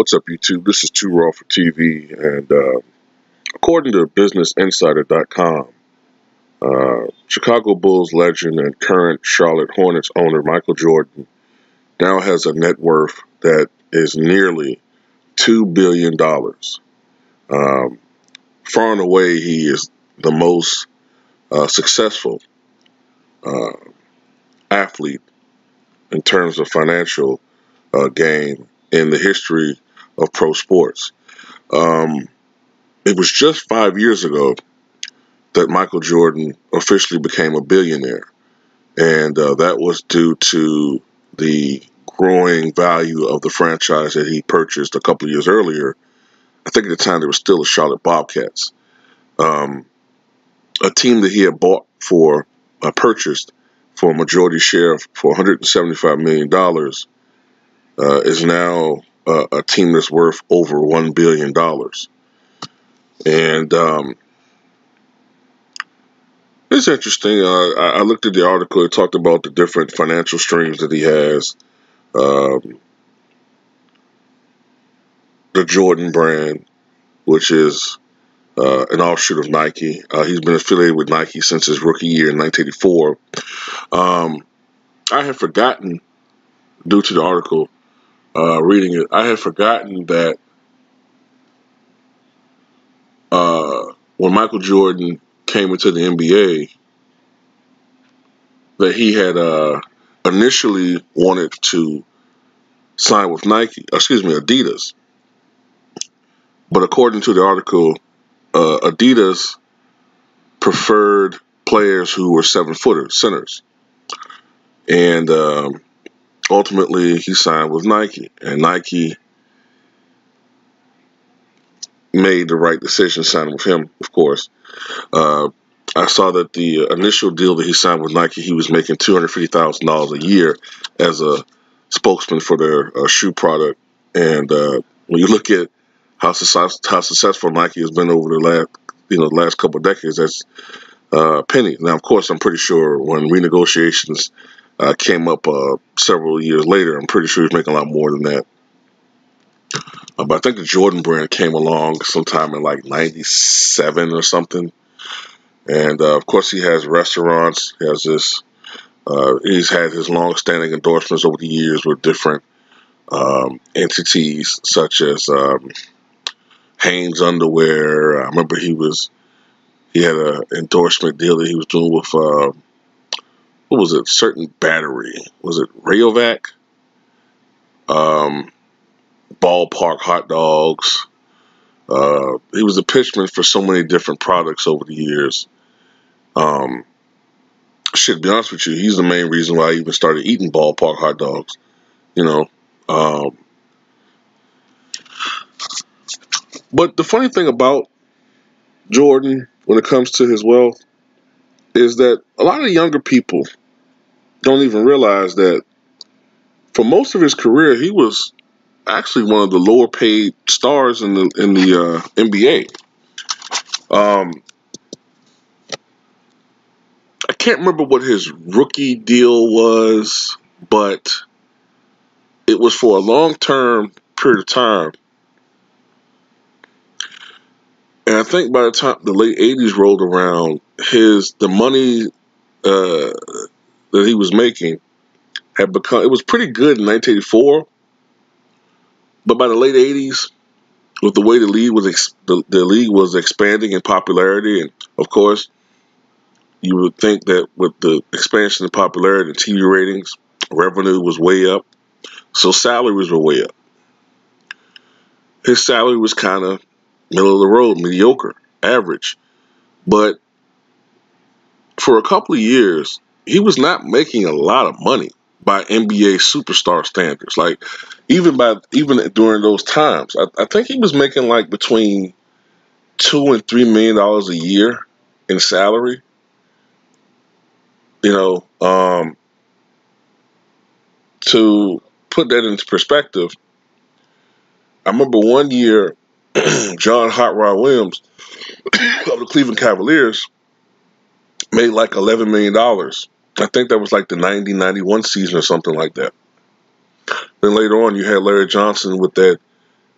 What's up, YouTube? This is Too Raw for TV, and according to BusinessInsider.com, Chicago Bulls legend and current Charlotte Hornets owner Michael Jordan now has a net worth that is nearly $2 billion. Far and away, he is the most successful athlete in terms of financial gain in the history of pro sports. It was just 5 years ago that Michael Jordan officially became a billionaire, and that was due to the growing value of the franchise that he purchased a couple of years earlier. I think at the time there was still the Charlotte Bobcats, a team that he had purchased for a majority share for $175 million, is now a team that's worth over $1 billion. And it's interesting. I looked at the article. It talked about the different financial streams that he has. The Jordan brand, which is an offshoot of Nike. He's been affiliated with Nike since his rookie year in 1984. I had forgotten, due to the article, reading it, I had forgotten that when Michael Jordan came into the NBA, that he had initially wanted to sign with Adidas. But according to the article, Adidas preferred players who were 7-footer centers. And ultimately, he signed with Nike. And Nike made the right decision signing with him, of course. I saw that the initial deal that he signed with Nike, he was making $250,000 a year as a spokesman for their shoe product. And when you look at how successful Nike has been over the last couple of decades, that's pennies. Now, of course, I'm pretty sure when renegotiations came up several years later, I'm pretty sure he's making a lot more than that. But I think the Jordan brand came along sometime in like 97 or something. And of course, he has restaurants. He has this. He's had his long-standing endorsements over the years with different entities, such as Hanes Underwear. I remember he had an endorsement deal that he was doing with what was it? Certain battery. Was it Rayovac? Ballpark hot dogs. He was a pitchman for so many different products over the years. To be honest with you, he's the main reason why I even started eating Ballpark hot dogs. But the funny thing about Jordan, when it comes to his wealth, is that a lot of the younger people don't even realize that for most of his career, he was actually one of the lower paid stars in the NBA. I can't remember what his rookie deal was, but it was for a long-term period of time. And I think by the time the late 80s rolled around, the money that he was making had become, it was pretty good in 1984, but by the late 80s, with the way the league was expanding in popularity, and of course, you would think that with the expansion in popularity and TV ratings, revenue was way up, so salaries were way up. His salary was kind of middle of the road, mediocre, average. But for a couple of years, he was not making a lot of money by NBA superstar standards. Like even during those times, I think he was making like between $2 and $3 million a year in salary. To put that into perspective, I remember one year, John Hot Rod Williams of the Cleveland Cavaliers made like $11 million. I think that was like the 90-91 season or something like that. Then later on, you had Larry Johnson with that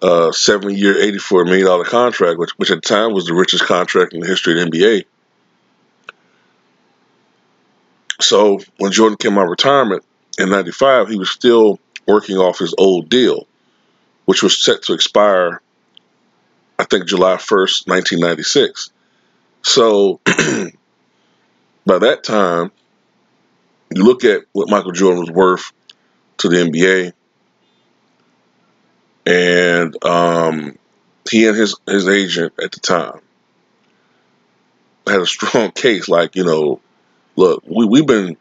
7-year, $84 million contract, which at the time was the richest contract in the history of the NBA. So when Jordan came out of retirement in '95, he was still working off his old deal, which was set to expire, I think, July 1st, 1996. So by that time, you look at what Michael Jordan was worth to the NBA, and he and his agent at the time had a strong case. Like, look, we've been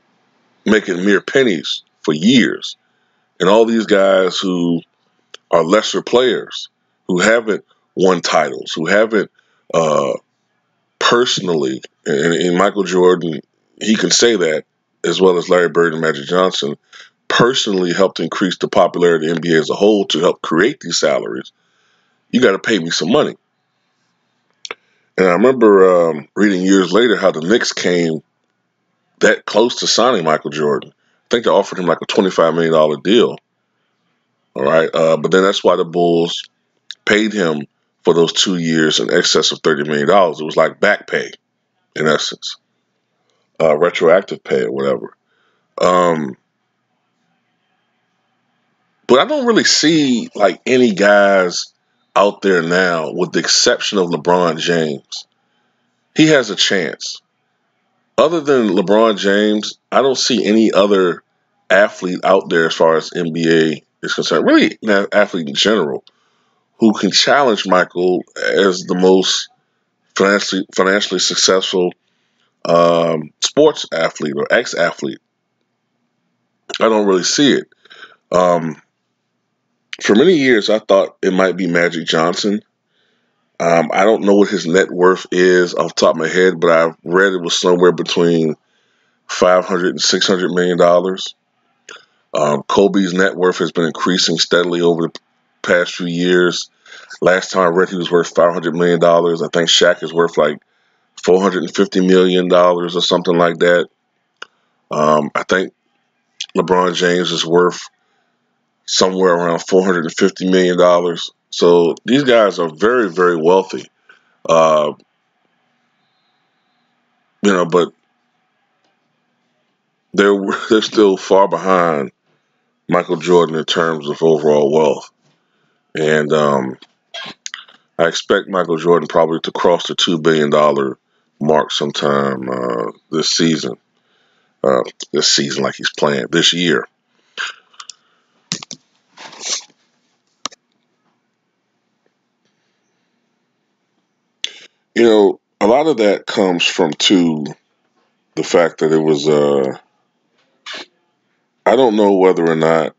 making mere pennies for years, and all these guys who are lesser players, who haven't won titles, who haven't uh, personally, and Michael Jordan, he can say that as well as Larry Bird and Magic Johnson, personally helped increase the popularity of the NBA as a whole to help create these salaries. You got to pay me some money. And I remember reading years later how the Knicks came that close to signing Michael Jordan. I think they offered him like a $25 million deal. All right. But then that's why the Bulls paid him for those 2 years in excess of $30 million. It was like back pay, in essence, retroactive pay or whatever. Um, but I don't really see like any guys out there now, with the exception of LeBron James. He has a chance. Other than LeBron James, I don't see any other athlete out there as far as NBA is concerned, really an athlete in general, who can challenge Michael as the most financially successful sports athlete or ex-athlete. I don't really see it. Um, for many years, I thought it might be Magic Johnson. I don't know what his net worth is off the top of my head, but I've read it was somewhere between 500 and $600 million. Kobe's net worth has been increasing steadily over the past few years. Last time I read, he was worth $500 million. I think Shaq is worth like $450 million or something like that. I think LeBron James is worth somewhere around $450 million. So these guys are very, very wealthy. Uh, but they're they're still far behind Michael Jordan in terms of overall wealth. And I expect Michael Jordan probably to cross the $2 billion mark sometime this season. This season, like he's playing this year. A lot of that comes from the fact that it was. I don't know whether or not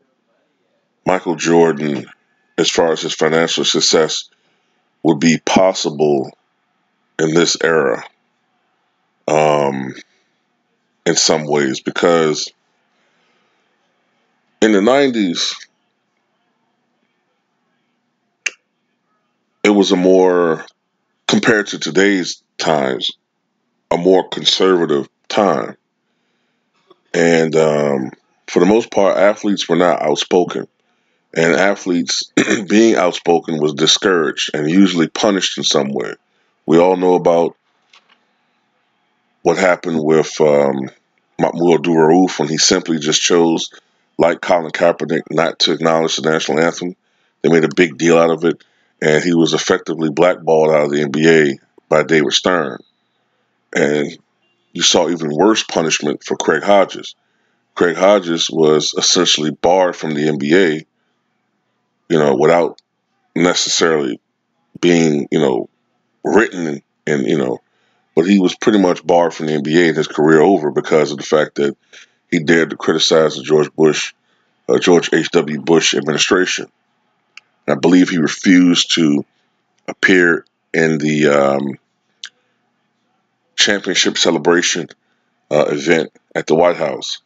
Michael Jordan, as far as his financial success, would be possible in this era. Um, in some ways, because in the '90s, it was a more, compared to today's times, a more conservative time. And for the most part, athletes were not outspoken. And athletes being outspoken was discouraged and usually punished in some way. We all know about what happened with Mahmoud Abdul-Rauf when he simply just chose, like Colin Kaepernick, not to acknowledge the national anthem. They made a big deal out of it, and he was effectively blackballed out of the NBA by David Stern. And you saw even worse punishment for Craig Hodges. Craig Hodges was essentially barred from the NBA, without necessarily being, written and but he was pretty much barred from the NBA and his career over because of the fact that he dared to criticize the George H.W. Bush administration. I believe he refused to appear in the championship celebration event at the White House.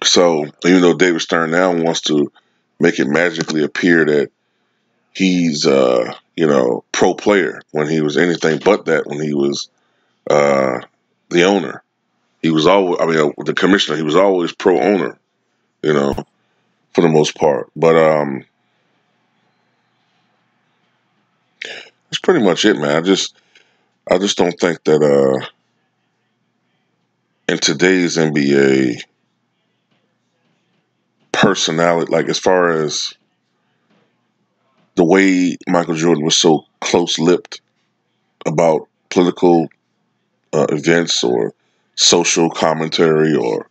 So, even though David Stern now wants to make it magically appear that he's, pro player, when he was anything but that when he was the owner. He was always, the commissioner, he was always pro owner, you know. for the most part. But that's pretty much it, man. I just don't think that in today's NBA, personality, like as far as the way Michael Jordan was so close-lipped about political events or social commentary or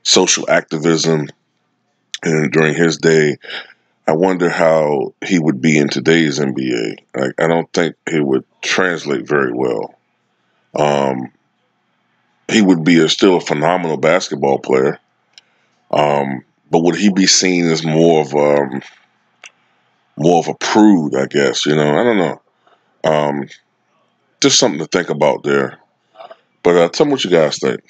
social activism, and during his day, I wonder how he would be in today's NBA. Like, I don't think it would translate very well. Um, he would be still a phenomenal basketball player, but would he be seen as more of a prude? I guess, I don't know. Um, just something to think about there. But tell me what you guys think.